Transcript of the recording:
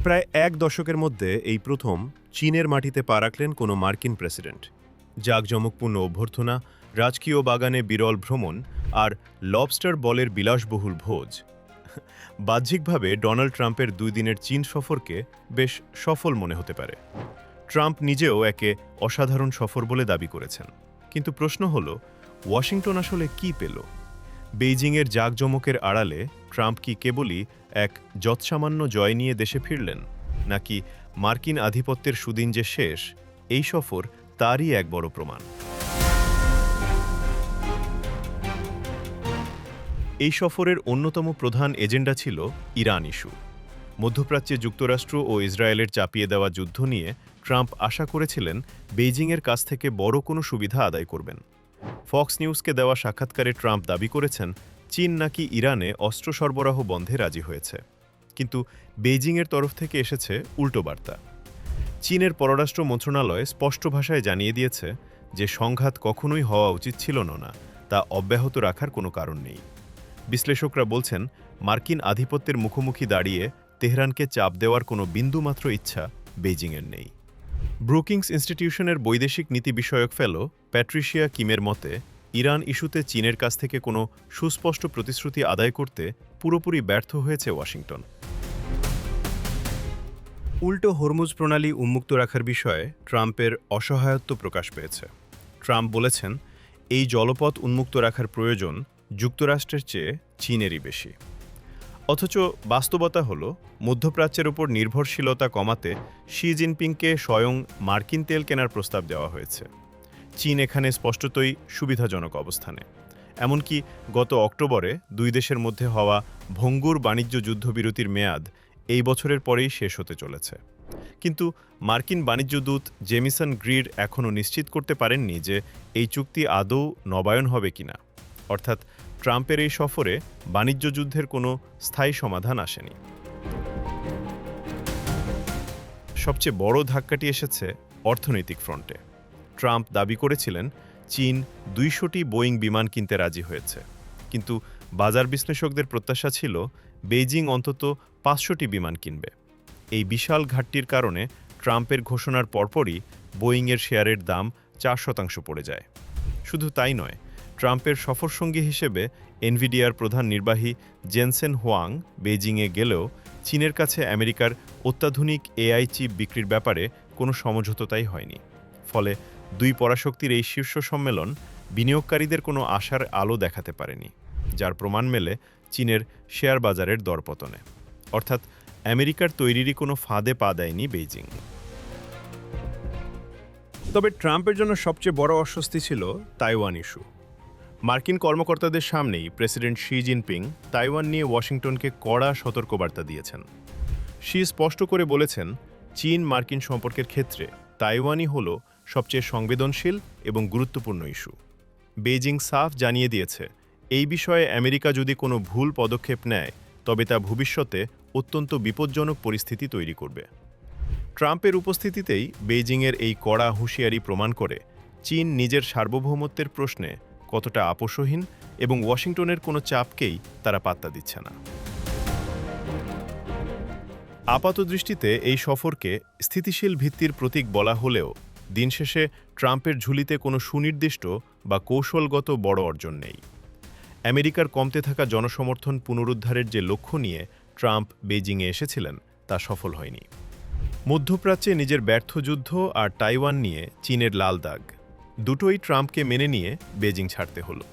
প্রায় এক দশকের মধ্যে এই প্রথম চীনের মাটিতে পা রাখলেন কোনো মার্কিন প্রেসিডেন্ট। জাঁকজমকপূর্ণ অভ্যর্থনা, রাজকীয় বাগানে বিরল ভ্রমণ আর লবস্টার বলের বিলাসবহুল ভোজ। বাহ্যিকভাবে ডোনাল্ড ট্রাম্পের 2 দিনের চীন সফরকে বেশ সফল মনে হতে পারে। ট্রাম্প নিজেও একে অসাধারণ সফর বলে দাবি করেছেন। কিন্তু প্রশ্ন হল, ওয়াশিংটন আসলে কি পেল? বেইজিংয়ের জাঁকজমকের আড়ালে ট্রাম্প কি কেবলই এক যৎসামান্য জয় নিয়ে দেশে ফিরলেন, নাকি মার্কিন আধিপত্যের সুদিন যে শেষ, এই সফর তারই এক বড় প্রমাণ? এই সফরের অন্যতম প্রধান এজেন্ডা ছিল ইরান ইস্যু। মধ্যপ্রাচ্যে যুক্তরাষ্ট্র ও ইসরায়েলের চাপিয়ে দেওয়া যুদ্ধ নিয়ে ট্রাম্প আশা করেছিলেন বেইজিংয়ের কাছ থেকে বড় কোনো সুবিধা আদায় করবেন। ফক্স নিউজকে দেওয়া সাক্ষাৎকারে ট্রাম্প দাবি করেছেন চীন নাকি ইরানে অস্ত্র সরবরাহ বন্ধে রাজি হয়েছে। কিন্তু বেইজিংয়ের তরফ থেকে এসেছে উল্টো বার্তা। চীনের পররাষ্ট্র মন্ত্রণালয় স্পষ্ট ভাষায় জানিয়ে দিয়েছে যে সংঘাত কখনোই হওয়া উচিত ছিল না, তা অব্যাহত রাখার কোনো কারণ নেই। বিশ্লেষকরা বলছেন, মার্কিন আধিপত্যের মুখোমুখি দাঁড়িয়ে তেহরানকে চাপ দেওয়ার কোনো বিন্দুমাত্র ইচ্ছা বেইজিংয়ের নেই। ব্রুকিংস ইনস্টিটিউশনের বৈদেশিক নীতি বিষয়ক ফেলো প্যাট্রিশিয়া কিমের মতে, ইরান ইস্যুতে চীনের কাছ থেকে কোনো সুস্পষ্ট প্রতিশ্রুতি আদায় করতে পুরোপুরি ব্যর্থ হয়েছে ওয়াশিংটন। উল্টো হরমুজ প্রণালী উন্মুক্ত রাখার বিষয়ে ট্রাম্পের অসহায়ত্ব প্রকাশ পেয়েছে। ট্রাম্প বলেছেন, এই জলপথ উন্মুক্ত রাখার প্রয়োজন যুক্তরাষ্ট্রের চেয়ে চীনেরই বেশি। অথচ বাস্তবতা হল, মধ্যপ্রাচ্যের উপর নির্ভরশীলতা কমাতে শি জিনপিংকে স্বয়ং মার্কিন তেল কেনার প্রস্তাব দেওয়া হয়েছে। চীন এখানে স্পষ্টতই সুবিধাজনক অবস্থানে। এমনকি গত অক্টোবরে 2 দেশের মধ্যে হওয়া ভঙ্গুর বাণিজ্য যুদ্ধবিরতির মেয়াদ এই বছরের পরেই শেষ হতে চলেছে। কিন্তু মার্কিন বাণিজ্য দূত জেমিসন গ্রিড এখনও নিশ্চিত করতে পারেননি যে এই চুক্তি আদৌ নবায়ন হবে কিনা। অর্থাৎ ট্রাম্পের এই সফরে বাণিজ্য যুদ্ধের কোনো স্থায়ী সমাধান আসেনি। সবচেয়ে বড় ধাক্কাটি এসেছে অর্থনৈতিক ফ্রন্টে। ট্রাম্প দাবি করেছিলেন চীন 200টি বোয়িং বিমান কিনতে রাজি হয়েছে। কিন্তু বাজার বিশ্লেষকদের প্রত্যাশা ছিল বেইজিং অন্তত 500টি বিমান কিনবে। এই বিশাল ঘাটতির কারণে ট্রাম্পের ঘোষণার পরপরই বোয়িংয়ের শেয়ারের দাম 4% পড়ে যায়। শুধু তাই নয়, ট্রাম্পের সফরসঙ্গী হিসেবে এনভিডিআর প্রধান নির্বাহী জেনসেন হোয়াং বেইজিংয়ে গেলেও চীনের কাছে আমেরিকার অত্যাধুনিক এআই চিপ বিক্রির ব্যাপারে কোনো সমঝোতাই হয়নি। ফলে 2 পরাশক্তির এই শীর্ষ সম্মেলন বিনিয়োগকারীদের কোনো আশার আলো দেখাতে পারেনি, যার প্রমাণ মেলে চীনের শেয়ার বাজারের দরপতনে। অর্থাৎ আমেরিকার তৈরিরই কোনো ফাঁদে পা দেয়নি বেইজিং। তবে ট্রাম্পের জন্য সবচেয়ে বড় অস্বস্তি ছিল তাইওয়ান ইস্যু। মার্কিন কর্মকর্তাদের সামনেই প্রেসিডেন্ট শি জিনপিং তাইওয়ান নিয়ে ওয়াশিংটনকে কড়া সতর্কবার্তা দিয়েছেন। শি স্পষ্ট করে বলেছেন, চীন মার্কিন সম্পর্কের ক্ষেত্রে তাইওয়ানই হল সবচেয়ে সংবেদনশীল এবং গুরুত্বপূর্ণ ইস্যু। বেইজিং সাফ জানিয়ে দিয়েছে, এই বিষয়ে আমেরিকা যদি কোনো ভুল পদক্ষেপ নেয় তবে তা ভবিষ্যতে অত্যন্ত বিপজ্জনক পরিস্থিতি তৈরি করবে। ট্রাম্পের উপস্থিতিতেই বেইজিংয়ের এই কড়া হুঁশিয়ারি প্রমাণ করে চীন নিজের সার্বভৌমত্বের প্রশ্নে কতটা আপোষহীন এবং ওয়াশিংটনের কোনো চাপকেই তারা পাত্তা দিচ্ছে না। আপাতদৃষ্টিতে এই সফরকে স্থিতিশীল ভিত্তির প্রতীক বলা হলেও দিন শেষে ট্রাম্পের ঝুলিতে কোনো সুনির্দিষ্ট বা কৌশলগত বড় অর্জন নেই। আমেরিকার কমতে থাকা জনসমর্থন পুনরুদ্ধারের যে লক্ষ্য নিয়ে ট্রাম্প বেইজিংয়ে এসেছিলেন, তা সফল হয়নি। মধ্যপ্রাচ্যে নিজের ব্যর্থ যুদ্ধ আর তাইওয়ান নিয়ে চীনের লাল দাগ, দুটোই ট্রাম্পকে মেনে নিয়ে বেইজিং ছাড়তে হলো।